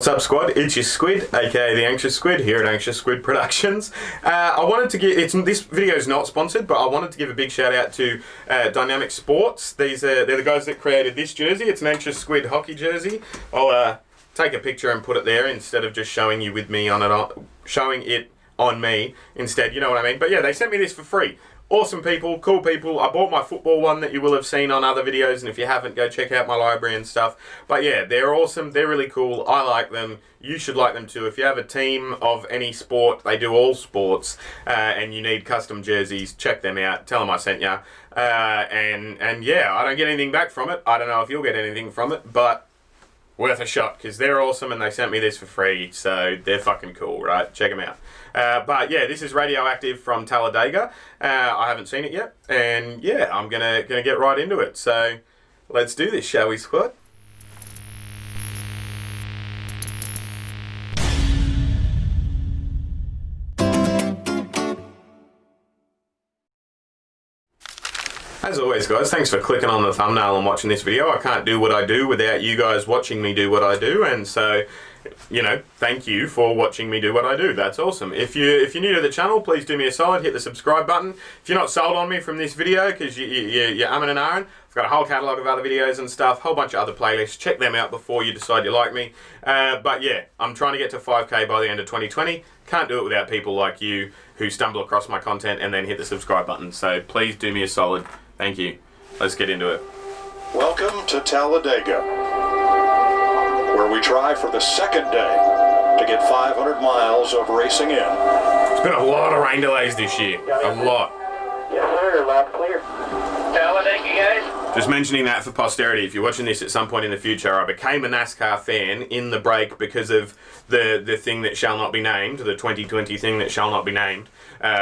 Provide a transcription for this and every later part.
What's up, squad? It's your Squid, aka the Anxious Squid, here at Anxious Squid Productions. I wanted to give this video is not sponsored, but I wanted to give a big shout out to Dynamic Sports. They're the guys that created this jersey. It's an Anxious Squid hockey jersey. I'll take a picture and put it there instead of just showing you with me on it, showing it on me instead. You know what I mean? But yeah, they sent me this for free. Awesome people, cool people. I bought my football one that you will have seen on other videos, and if you haven't, go check out my library and stuff. But yeah, they're awesome. They're really cool. I like them. You should like them too. If you have a team of any sport, they do all sports, and you need custom jerseys, check them out. Tell them I sent ya. And yeah, I don't get anything back from it. I don't know if you'll get anything from it, but worth a shot, because they're awesome and they sent me this for free, so they're fucking cool, right? Check them out. But yeah, this is Radioactive from Talladega. I haven't seen it yet, and yeah, I'm gonna get right into it. So let's do this, shall we, squad? As always, guys, thanks for clicking on the thumbnail and watching this video. I can't do what I do without you guys watching me do what I do, and so, you know, thank you for watching me do what I do. That's awesome. If you're new to the channel, please do me a solid, hit the subscribe button. If you're not sold on me from this video because you're umming and ahhing, I've got a whole catalogue of other videos and stuff, whole bunch of other playlists. Check them out before you decide you like me. But yeah, I'm trying to get to 5K by the end of 2020. Can't do it without people like you who stumble across my content and then hit the subscribe button. So please do me a solid. Thank you. Let's get into it. Welcome to Talladega, where we try for the second day to get 500 miles of racing in. It's been a lot of rain delays this year. A lot. Yes, sir. Loud clear. Talladega, guys. Just mentioning that for posterity. If you're watching this at some point in the future, I became a NASCAR fan in the break because of the thing that shall not be named, the 2020 thing that shall not be named,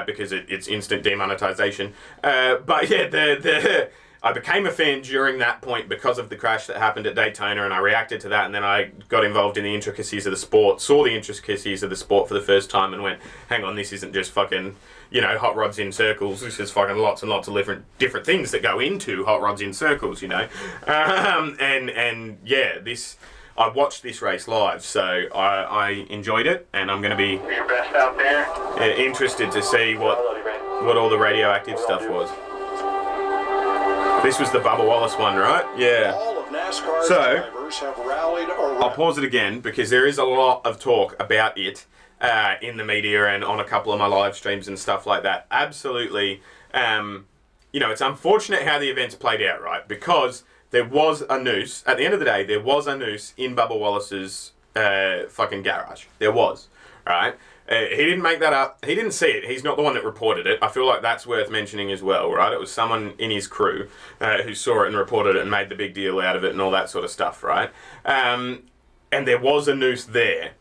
because it's instant demonetization. But yeah, I became a fan during that point because of the crash that happened at Daytona, and I reacted to that, and then I got involved in the intricacies of the sport, saw the intricacies of the sport for the first time, and went, hang on, this isn't just fucking, you know, hot rods in circles. This is fucking lots and lots of different things that go into hot rods in circles, you know. And yeah, I watched this race live, so I enjoyed it, and I'm going to be Your best out there. interested to see what all the radioactive stuff was. This was the Bubba Wallace one, right? Yeah. All of NASCAR's So, drivers have rallied around. I'll pause it again because there is a lot of talk about it in the media and on a couple of my live streams and stuff like that. Absolutely. You know, it's unfortunate how the events played out, right? Because there was a noose. At the end of the day, there was a noose in Bubba Wallace's fucking garage. There was, right? He didn't make that up. He didn't see it. He's not the one that reported it. I feel like that's worth mentioning as well, right? It was someone in his crew who saw it and reported it and made the big deal out of it and all that sort of stuff, right? And there was a noose there.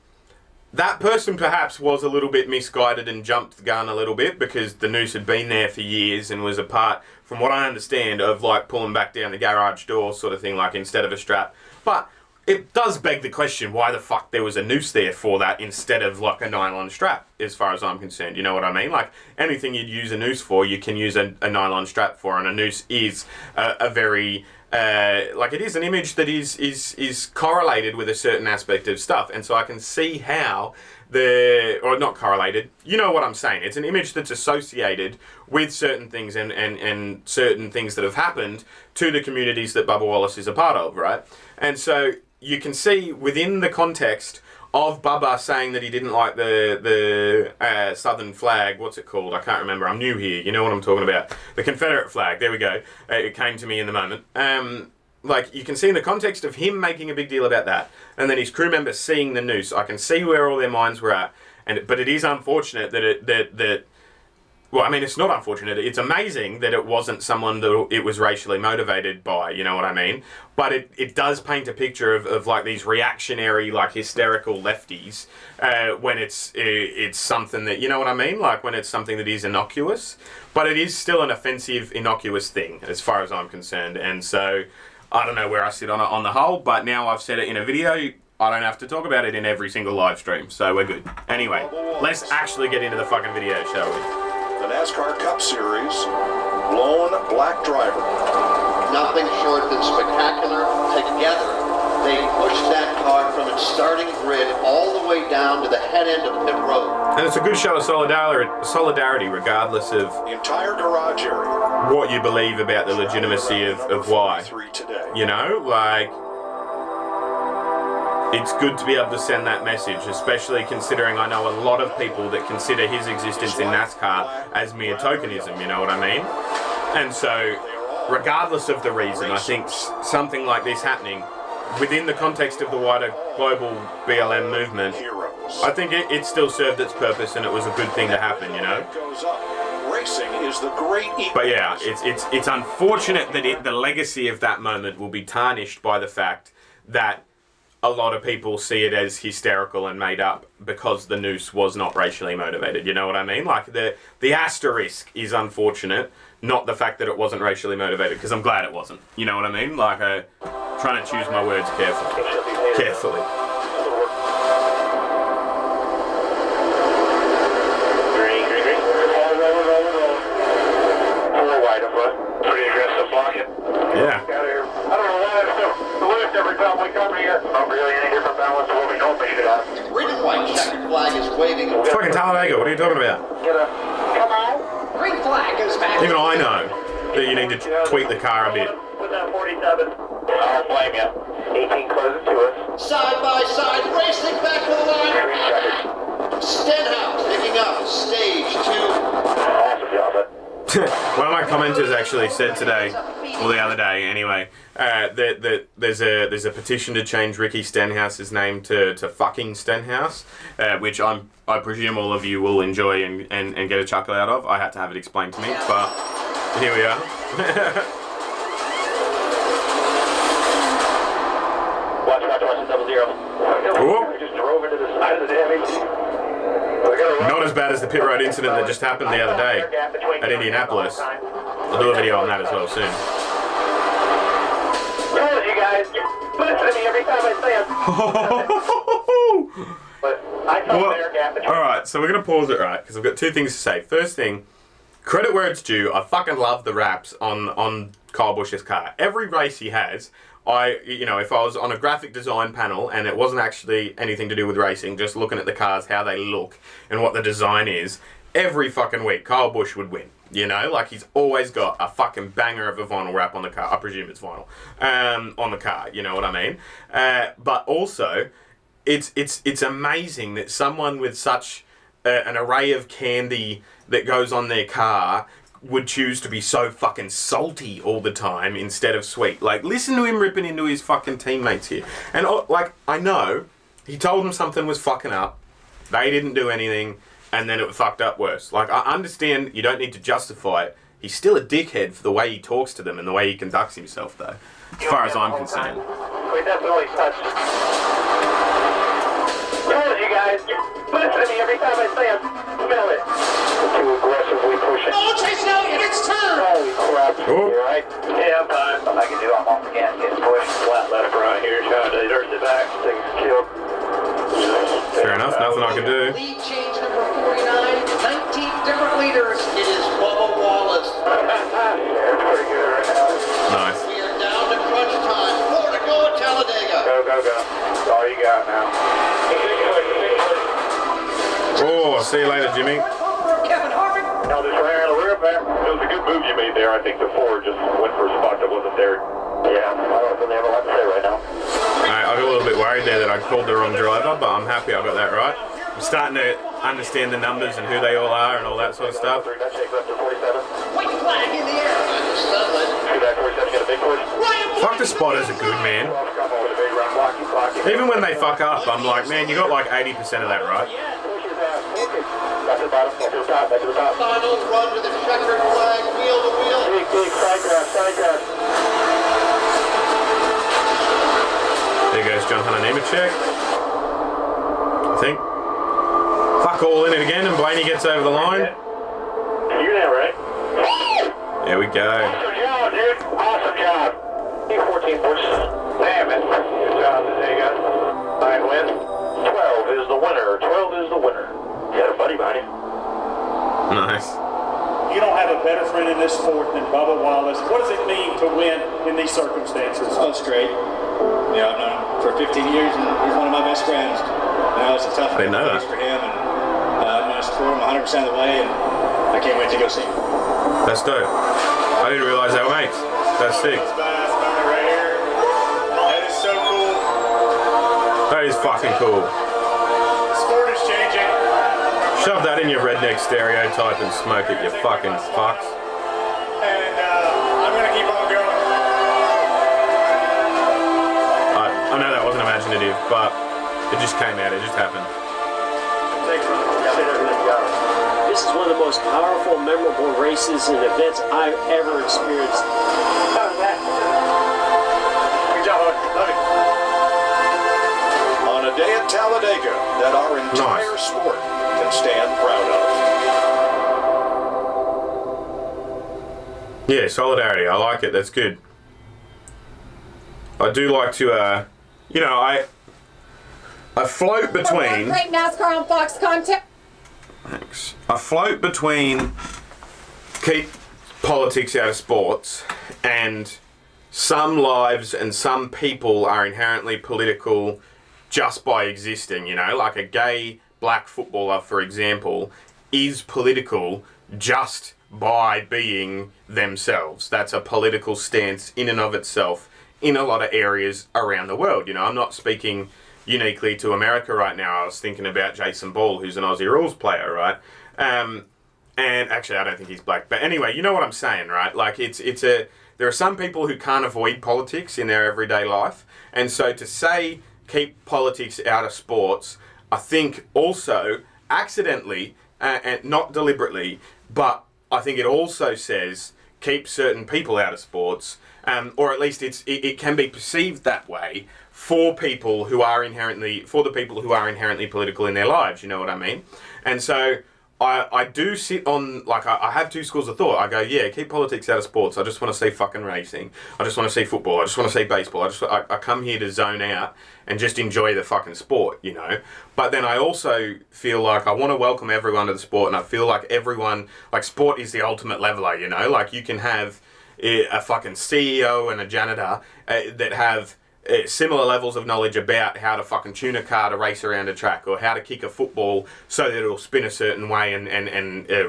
That person perhaps was a little bit misguided and jumped the gun a little bit because the noose had been there for years and was a part, from what I understand, of like pulling back down the garage door sort of thing, like instead of a strap. But it does beg the question, why the fuck there was a noose there for that instead of like a nylon strap, as far as I'm concerned. You know what I mean? Like anything you'd use a noose for, you can use a nylon strap for, and a noose is a very like it is an image that is correlated with a certain aspect of stuff, and so I can see how or not correlated, you know what I'm saying. It's an image that's associated with certain things and certain things that have happened to the communities that Bubba Wallace is a part of, right? And so you can see within the context of Bubba saying that he didn't like the Southern flag, what's it called? I can't remember. I'm new here. You know what I'm talking about. The Confederate flag. There we go. It came to me in the moment. Like, you can see in the context of him making a big deal about that, and then his crew members seeing the noose, I can see where all their minds were at. But it is unfortunate that well, I mean, it's not unfortunate. It's amazing that it wasn't someone that it was racially motivated by, you know what I mean? But it does paint a picture of like these reactionary, like hysterical lefties when it's something that, you know what I mean? Like when it's something that is innocuous. But it is still an offensive, innocuous thing, as far as I'm concerned. And so, I don't know where I sit on it on the whole, but now I've said it in a video, I don't have to talk about it in every single live stream, so we're good. Anyway, let's actually get into the fucking video, shall we? The NASCAR Cup Series, Lone Black Driver. Nothing short than spectacular together They pushed that car from its starting grid all the way down to the head end of pit road. And it's a good show of solidarity regardless of The entire garage area. what you believe about the legitimacy of why. You know, like, it's good to be able to send that message, especially considering I know a lot of people that consider his existence in NASCAR as mere tokenism, you know what I mean? And so, regardless of the reason, I think something like this happening, within the context of the wider global BLM movement, I think it still served its purpose and it was a good thing to happen, you know? Racing is the great. But yeah, it's unfortunate that the legacy of that moment will be tarnished by the fact that a lot of people see it as hysterical and made up because the noose was not racially motivated. You know what I mean? Like, the asterisk is unfortunate, not the fact that it wasn't racially motivated, because I'm glad it wasn't. You know what I mean? Like, trying to choose my words carefully. Carefully. Yeah. I don't know why it's the lift every time we come here. Not really any different balance than what we normally should have. Green and white checkered flag is waving. It's fucking Talladega, what are you talking about? Come on. Green flag is back. Even I know that you need to tweak the car a bit. Put that 47. I don't blame you. 18 closes to us. Side by side, racing back to the line. Stenhouse picking up stage 2. Awesome job, bud. One of my commenters actually said today, or the other day anyway, that there's a petition to change Ricky Stenhouse's name to fucking Stenhouse, which I presume all of you will enjoy and get a chuckle out of. I had to have it explained to me, but here we are. Watch 00. Whoop. We just drove into the side of the damage. Not as bad as the pit road incident that just happened the other day at Indianapolis. I'll do a video on that as well soon. Told you guys, listen to me every time I say it. But I told Well, their gap between. alright, so we're going to pause it, right? Because I've got two things to say. First thing, credit where it's due. I fucking love the raps on Kyle Busch's car. Every race he has, if I was on a graphic design panel and it wasn't actually anything to do with racing, just looking at the cars, how they look and what the design is, every fucking week Kyle Busch would win. You know, like, he's always got a fucking banger of a vinyl wrap on the car. I presume it's vinyl on the car. You know what I mean? But also, it's amazing that someone with such an array of candy that goes on their car would choose to be so fucking salty all the time instead of sweet. Like, listen to him ripping into his fucking teammates here. And, like, I know he told them something was fucking up. They didn't do anything, and then it fucked up worse. Like, I understand you don't need to justify it. He's still a dickhead for the way he talks to them and the way he conducts himself, though, as far as I'm concerned. We definitely touched. Told you guys, listen to me every time I say it. Smell it. Too aggressively pushing. Oh, Chase Elliott, it's turn! Holy crap. Oh. You right? Yeah, I'm fine. I can do. I'm off the gas, getting pushed. Flat left right here. Trying to dirt the back. Things killed. Fair enough, nothing I can do. Lead change number 49, 19 different leaders. It is Bubba Wallace. They're pretty good right now. Nice. We are down to crunch time. More to go at Talladega. Go, go, go. That's all you got now. Oh, see you later, Jimmy. Kevin Harvick. Now just ran out of room there. It was a good move you made there. I think the Ford just went for a spot that wasn't there. Yeah, I don't really have a lot to say right now. I got a little bit worried there that I called the wrong driver, but I'm happy I got that right. I'm starting to understand the numbers and who they all are and all that sort of stuff. That shake left to 47. White flag in the air. See that 47 got a big push. Fuck, the spotters are good, man. Come over the big run, blocky, blocky. Even when they fuck up, I'm like, man, you got like 80% of that right. Push his ass. Okay. Back to the bottom, back to the top, back to the top. Final run with the checkered flag, wheel to wheel. Big side grab, side grab. There goes John Hunter Nemechek. I think. Fuck all in it again, and Blaney gets over the line. You now, right? There we go. Awesome job, dude. Awesome job. 14 push. Damn it. Good job today, guys. 9 wins. 12 is the winner. 12 is the winner. You got a buddy behind you. Nice. you don't have a better friend in this sport than Bubba Wallace. What does it mean to win in these circumstances? Oh, it's great. You know, I've known him for 15 years, and he's one of my best friends. I know it's a tough race for him, and I'm going to support him 100% of the way, and I can't wait to go see him. That's dope. I didn't realize they were mates. That's sick. That's badass moment right here. That is so cool. That is fucking cool. Sport is changing. Shove that in your redneck stereotype and smoke it, you fucking fucks. And I'm going to keep on going. I know that wasn't imaginative, but it just came out. It just happened. This is one of the most powerful, memorable races and events I've ever experienced. How was that? Good job, love it. On a day at Talladega that our entire sport can stand proud of. Yeah, solidarity. I like it. That's good. I do like to, you know, I float between. Great NASCAR on Fox content. Thanks. I float between keep politics out of sports and some lives and some people are inherently political just by existing, you know, like a gay black footballer, for example, is political just by being themselves. That's a political stance in and of itself in a lot of areas around the world. You know, I'm not speaking uniquely to America right now. I was thinking about Jason Ball, who's an Aussie Rules player, right? And actually, I don't think he's black. But anyway, you know what I'm saying, right? Like, there are some people who can't avoid politics in their everyday life. And so to say keep politics out of sports, I think also accidentally, and not deliberately, but I think it also says keep certain people out of sports, or at least it can be perceived that way for the people who are inherently political in their lives, you know what I mean? And so I do sit on, like, I have two schools of thought. I go, yeah, keep politics out of sports. I just want to see fucking racing. I just want to see football. I just want to see baseball. I come here to zone out and just enjoy the fucking sport, you know? But then I also feel like I want to welcome everyone to the sport, and I feel like everyone, like, sport is the ultimate leveler, you know? Like, you can have a fucking CEO and a janitor that have similar levels of knowledge about how to fucking tune a car to race around a track, or how to kick a football so that it'll spin a certain way and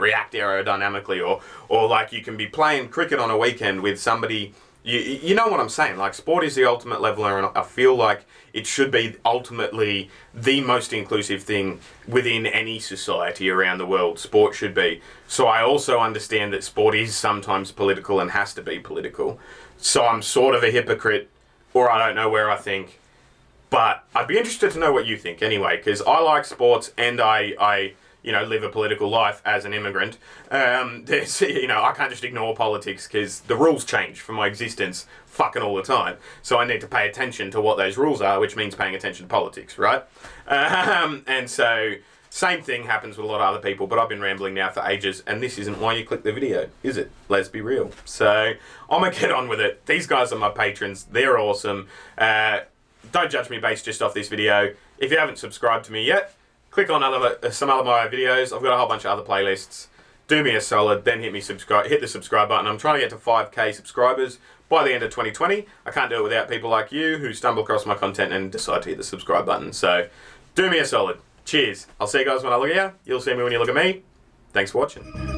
react aerodynamically, or like you can be playing cricket on a weekend with somebody, you know what I'm saying, like sport is the ultimate leveler, and I feel like it should be ultimately the most inclusive thing within any society around the world. Sport should be. So I also understand that sport is sometimes political and has to be political. So I'm sort of a hypocrite, or I don't know where I think, but I'd be interested to know what you think anyway, because I like sports and I live a political life as an immigrant. I can't just ignore politics because the rules change for my existence fucking all the time. So I need to pay attention to what those rules are, which means paying attention to politics, right? And so same thing happens with a lot of other people, but I've been rambling now for ages, and this isn't why you click the video, is it? Let's be real. So I'm going to get on with it. These guys are my patrons. They're awesome. Don't judge me based just off this video. If you haven't subscribed to me yet, click on some other of my videos. I've got a whole bunch of other playlists. Do me a solid, then hit the subscribe button. I'm trying to get to 5k subscribers by the end of 2020. I can't do it without people like you who stumble across my content and decide to hit the subscribe button. So do me a solid. Cheers. I'll see you guys when I look at you. You'll see me when you look at me. Thanks for watching.